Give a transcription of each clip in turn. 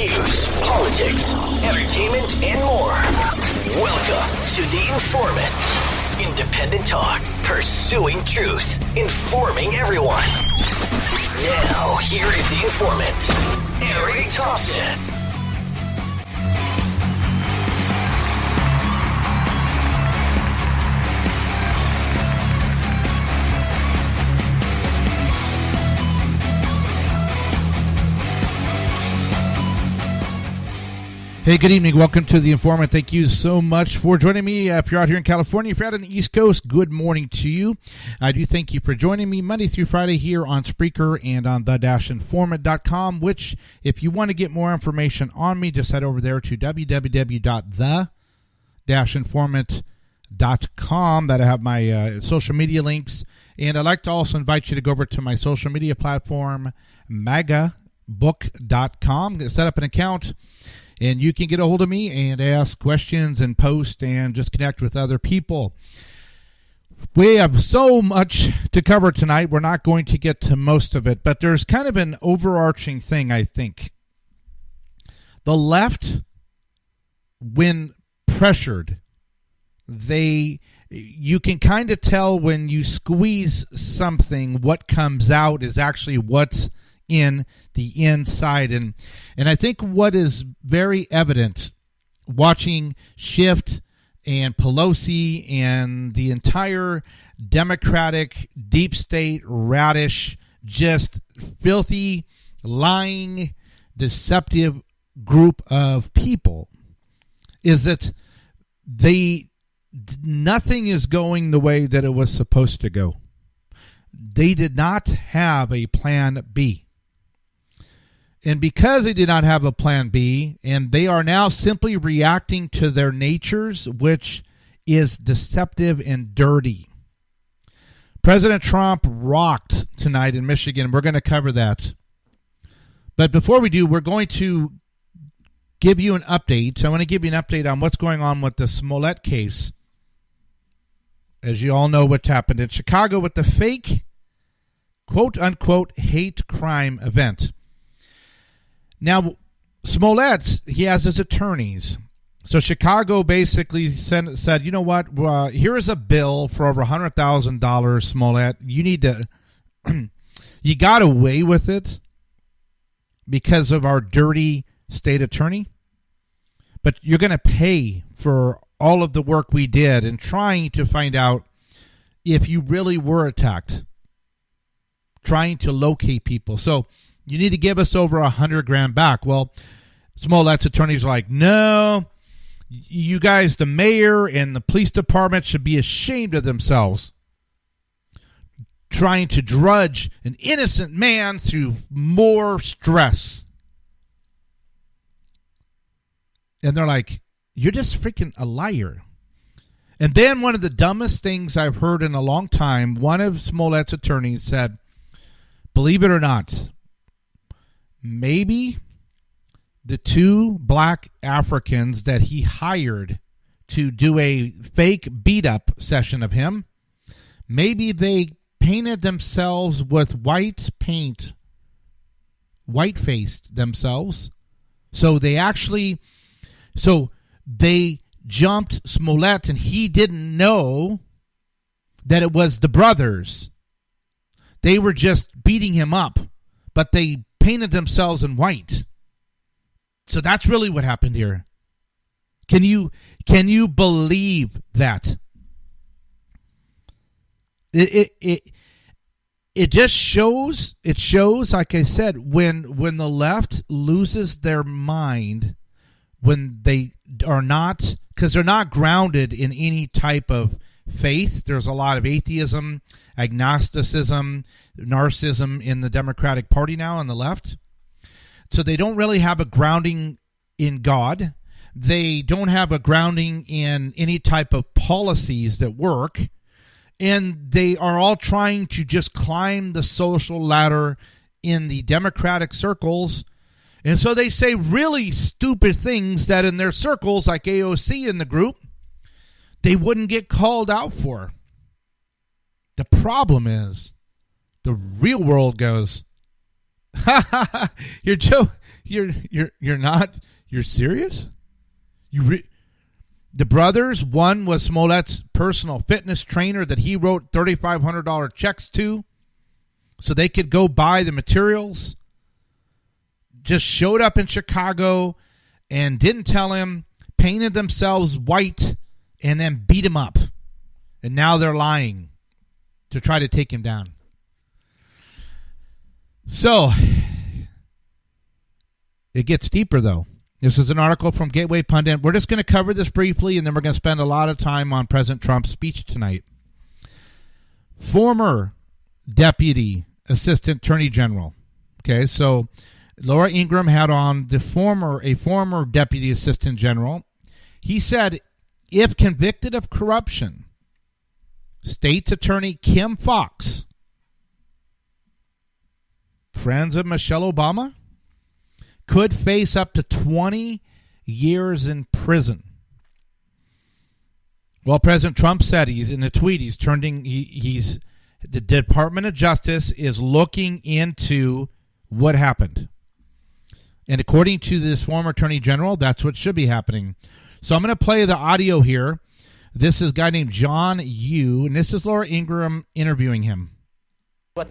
News, politics, entertainment, and more. Welcome to The Informant. Independent talk, pursuing truth, informing everyone. Now, here is The Informant, Eric Thompson. Hey, good evening. Welcome to The Informant. Thank you so much for joining me. If you're out here in California, if you're out on the East Coast, good morning to you. I do thank you for joining me Monday through Friday here on Spreaker and on the-informant.com, which if you want to get more information on me, just head over there to www.the-informant.com. That I have my social media links. And I'd like to also invite you to go over to my social media platform, magabook.com. Set up an account. And you can get a hold of me and ask questions and post and just connect with other people. We have so much to cover tonight. We're not going to get to most of it, but there's kind of an overarching thing, I think. The left, when pressured, you can kind of tell when you squeeze something, what comes out is actually what's in the inside. And I think what is very evident watching Schiff and Pelosi and the entire Democratic deep state radish, just filthy, lying, deceptive group of people is that nothing is going the way that it was supposed to go. They did not have a plan B. And because they did not have a plan B, and they are now simply reacting to their natures, which is deceptive and dirty. President Trump rocked tonight in Michigan. We're going to cover that. But before we do, we're going to give you an update. I want to give you an update on what's going on with the Smollett case. As you all know what happened in Chicago with the fake, quote-unquote, hate crime event. Now, Smollett, he has his attorneys. So Chicago basically said, you know what, here is a bill for over $100,000, Smollett. You need to, you got away with it because of our dirty state attorney. But you're going to pay for all of the work we did in trying to find out if you really were attacked, trying to locate people. So you need to give us over $100,000 back. Well, Smollett's attorneys are like, no, you guys, the mayor and the police department should be ashamed of themselves trying to drudge an innocent man through more stress. And they're like, you're just freaking a liar. And then one of the dumbest things I've heard in a long time, one of Smollett's attorneys said, believe it or not, maybe the two black Africans that he hired to do a fake beat-up session of him, maybe they painted themselves with white paint, white-faced themselves. So they jumped Smollett, and he didn't know that it was the brothers. They were just beating him up, but they painted themselves in white. So that's really what happened here. Can you believe that? It just shows, like I said, when the left loses their mind, when they are not, because they're not grounded in any type of faith. There's a lot of atheism, agnosticism, narcissism in the Democratic Party now on the left. So they don't really have a grounding in God. They don't have a grounding in any type of policies that work. And they are all trying to just climb the social ladder in the Democratic circles. And so they say really stupid things that in their circles, like AOC in the group, they wouldn't get called out for. The problem is the real world goes, ha ha ha, You're not. You're serious? The brothers, one was Smollett's personal fitness trainer that he wrote $3,500 checks to so they could go buy the materials, just showed up in Chicago and didn't tell him, painted themselves white, and then beat him up. And now they're lying to try to take him down. So, it gets deeper, though. This is an article from Gateway Pundit. We're just going to cover this briefly, and then we're going to spend a lot of time on President Trump's speech tonight. Former Deputy Assistant Attorney General. Okay, so Laura Ingraham had on a former Deputy Assistant General. He said, if convicted of corruption, State's Attorney Kim Foxx, friends of Michelle Obama, could face up to 20 years in prison. Well, President Trump said, he's in a tweet, the Department of Justice is looking into what happened. And according to this former Attorney General, that's what should be happening. So I'm going to play the audio here. This is a guy named John Yu, and this is Laura Ingraham interviewing him. What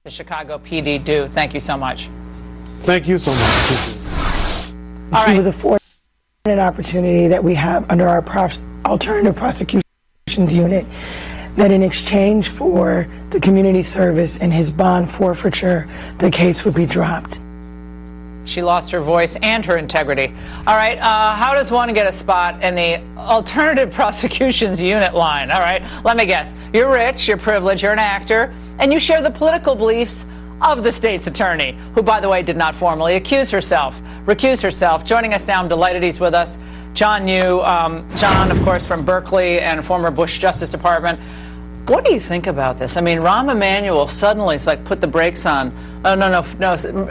the Chicago PD do? Thank you so much. Thank you so much. She was afforded an opportunity that we have under our alternative prosecutions unit, that in exchange for the community service and his bond forfeiture, the case would be dropped. She lost her voice and her integrity. All right, how does one get a spot in the alternative prosecutions unit line? All right, let me guess. You're rich, you're privileged, you're an actor, and you share the political beliefs of the state's attorney, who, by the way, did not formally recuse herself. Joining us now, I'm delighted he's with us, John Yu. John, of course, from Berkeley and former Bush Justice Department. What do you think about this? I mean, Rahm Emanuel suddenly is like, put the brakes on. Oh, no,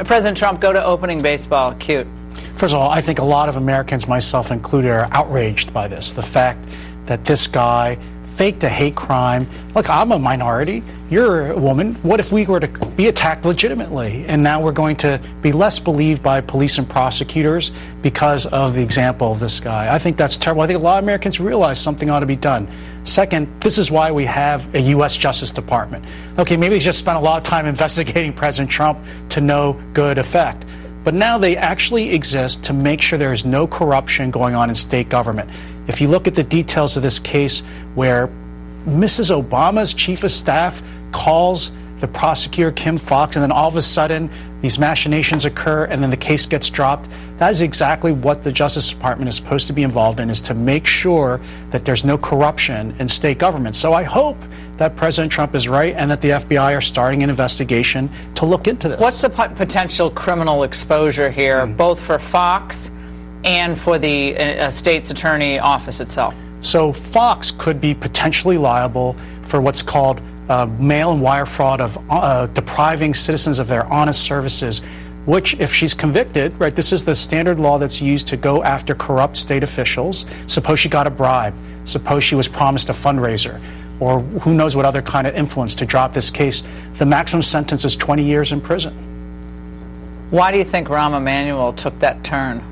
President Trump, go to opening baseball. Cute. First of all, I think a lot of Americans, myself included, are outraged by this. The fact that this guy faked a hate crime. Look, I'm a minority. You're a woman. What if we were to be attacked legitimately? And now we're going to be less believed by police and prosecutors because of the example of this guy. I think that's terrible. I think a lot of Americans realize something ought to be done. Second, this is why we have a U.S. Justice Department. Okay, maybe they just spent a lot of time investigating President Trump to no good effect. But now they actually exist to make sure there is no corruption going on in state government. If you look at the details of this case where Mrs. Obama's chief of staff calls the prosecutor, Kim Foxx, and then all of a sudden these machinations occur and then the case gets dropped, that is exactly what the Justice Department is supposed to be involved in, is to make sure that there's no corruption in state government. So I hope that President Trump is right and that the FBI are starting an investigation to look into this. What's the potential criminal exposure here, both for Fox and for the state's attorney office itself? So Fox could be potentially liable for what's called mail and wire fraud of depriving citizens of their honest services, which, if she's convicted, right, this is the standard law that's used to go after corrupt state officials. Suppose she got a bribe. Suppose she was promised a fundraiser, or who knows what other kind of influence to drop this case. The maximum sentence is 20 years in prison. Why do you think Rahm Emanuel took that turn?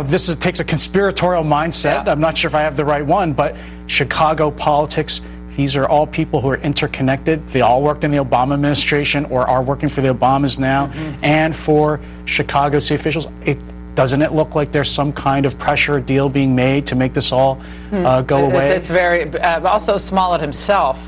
This takes a conspiratorial mindset. Yeah. I'm not sure if I have the right one, but Chicago politics, these are all people who are interconnected. They all worked in the Obama administration or are working for the Obamas now, and for Chicago city officials. Doesn't it look like there's some kind of pressure or deal being made to make this all go away? It's very, also Smollett himself.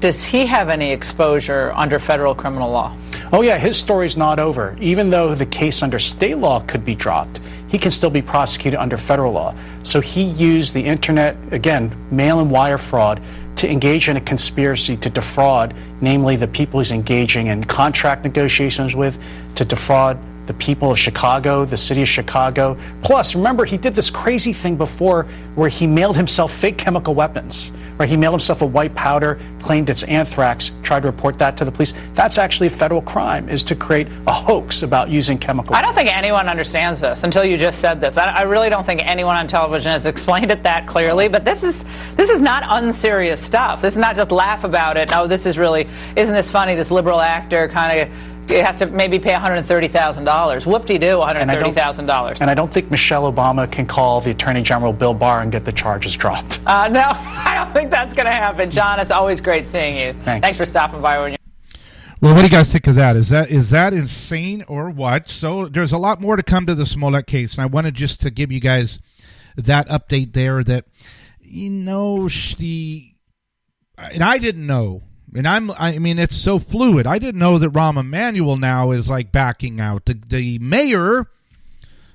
Does he have any exposure under federal criminal law? Oh, yeah, his story's not over. Even though the case under state law could be dropped, he can still be prosecuted under federal law. So he used the internet, again, mail and wire fraud, to engage in a conspiracy to defraud, namely the people he's engaging in contract negotiations with, to defraud the people of Chicago, the city of Chicago. Plus, remember, he did this crazy thing before where he mailed himself fake chemical weapons. Right? He mailed himself a white powder, claimed it's anthrax, tried to report that to the police. That's actually a federal crime, is to create a hoax about using chemical weapons. I don't think anyone understands this until you just said this. I really don't think anyone on television has explained it that clearly, but this is not unserious stuff. This is not just laugh about it. Oh, this is really, isn't this funny, this liberal actor kind of He has to maybe pay $130,000. Whoop-de-doo, $130,000. And I don't think Michelle Obama can call the Attorney General Bill Barr and get the charges dropped. No, I don't think that's going to happen. John, it's always great seeing you. Thanks for stopping by. Well, what do you guys think of that? Is that insane or what? So there's a lot more to come to the Smollett case, and I wanted just to give you guys that update there that, and I didn't know. And I mean, it's so fluid. I didn't know that Rahm Emanuel now is like backing out. The mayor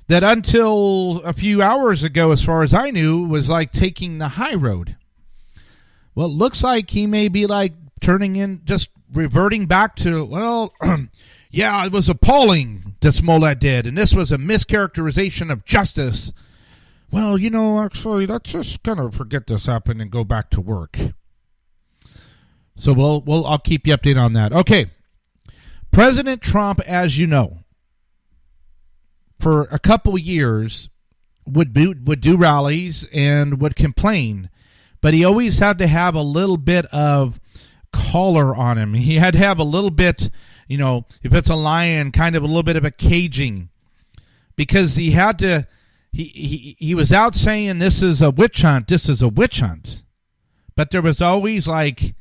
that until a few hours ago, as far as I knew, was like taking the high road. Well, it looks like he may be like just reverting back to, well, yeah, it was appalling that Smollett did, and this was a mischaracterization of justice. Well, actually, let's just kind of forget this happened and go back to work. So I'll keep you updated on that. Okay. President Trump, as you know, for a couple years would do rallies and would complain, but he always had to have a little bit of collar on him. He had to have a little bit, if it's a lion, kind of a little bit of a caging, because he had to. He was out saying this is a witch hunt. This is a witch hunt, but there was always like,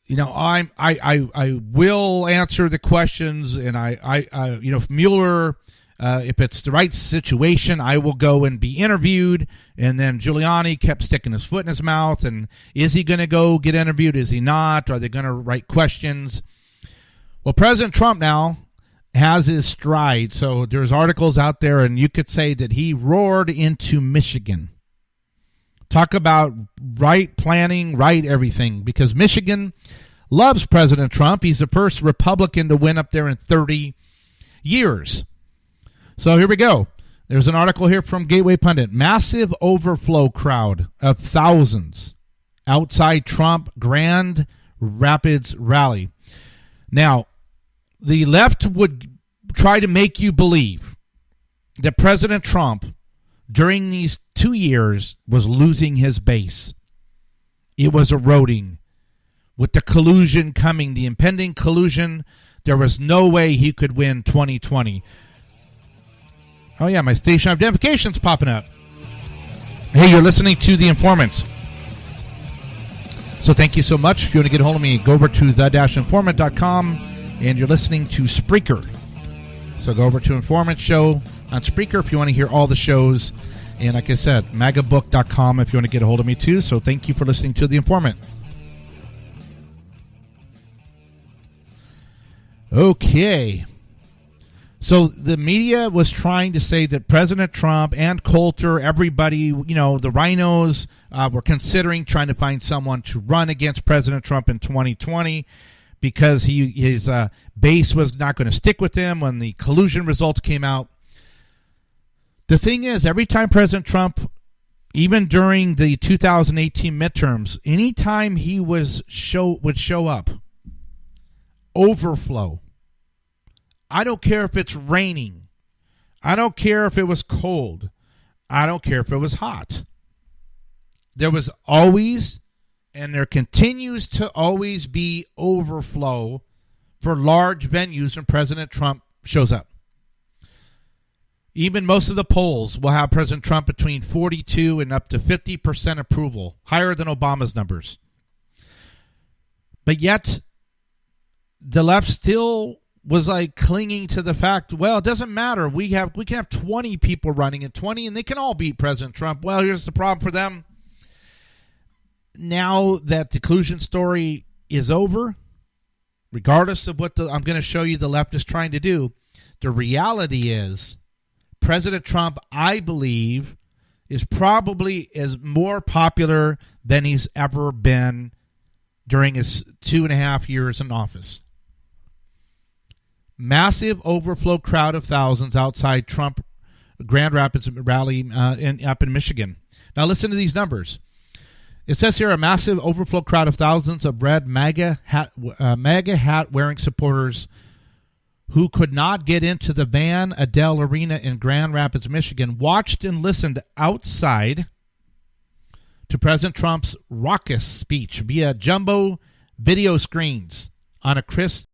I will answer the questions, and if Mueller, if it's the right situation, I will go and be interviewed. And then Giuliani kept sticking his foot in his mouth. And is he going to go get interviewed? Is he not? Are they going to write questions? Well, President Trump now has his stride. So there's articles out there, and you could say that he roared into Michigan. Talk about right planning, right everything, because Michigan loves President Trump. He's the first Republican to win up there in 30 years. So here we go. There's an article here from Gateway Pundit. Massive overflow crowd of thousands outside Trump Grand Rapids rally. Now, the left would try to make you believe that President Trump, during these 2 years, was losing his base. It was eroding. With the collusion coming, the impending collusion, there was no way he could win 2020. Oh, yeah, my station identification's popping up. Hey, you're listening to The Informant. So thank you so much. If you want to get a hold of me, go over to the-informant.com, and you're listening to Spreaker. So go over to Informant Show on Spreaker if you want to hear all the shows. And like I said, magabook.com if you want to get a hold of me too. So thank you for listening to The Informant. Okay. So the media was trying to say that President Trump and Coulter, everybody, the rhinos, were considering trying to find someone to run against President Trump in 2020 because his base was not going to stick with him when the collusion results came out. The thing is, every time President Trump, even during the 2018 midterms, anytime he would show up, overflow. I don't care if it's raining. I don't care if it was cold. I don't care if it was hot. There was always, and there continues to always be, overflow for large venues when President Trump shows up. Even most of the polls will have President Trump between 42 and up to 50% approval, higher than Obama's numbers. But yet, the left still was like clinging to the fact, well, it doesn't matter. We can have 20 people running at 20, and they can all beat President Trump. Well, here's the problem for them. Now that the collusion story is over, regardless of what I'm going to show you the left is trying to do, the reality is President Trump, I believe, is probably more popular than he's ever been during his 2.5 years in office. Massive overflow crowd of thousands outside Trump Grand Rapids rally up in Michigan. Now listen to these numbers. It says here a massive overflow crowd of thousands of red MAGA hat wearing supporters who could not get into the Van Adel Arena in Grand Rapids, Michigan, watched and listened outside to President Trump's raucous speech via jumbo video screens on a crisp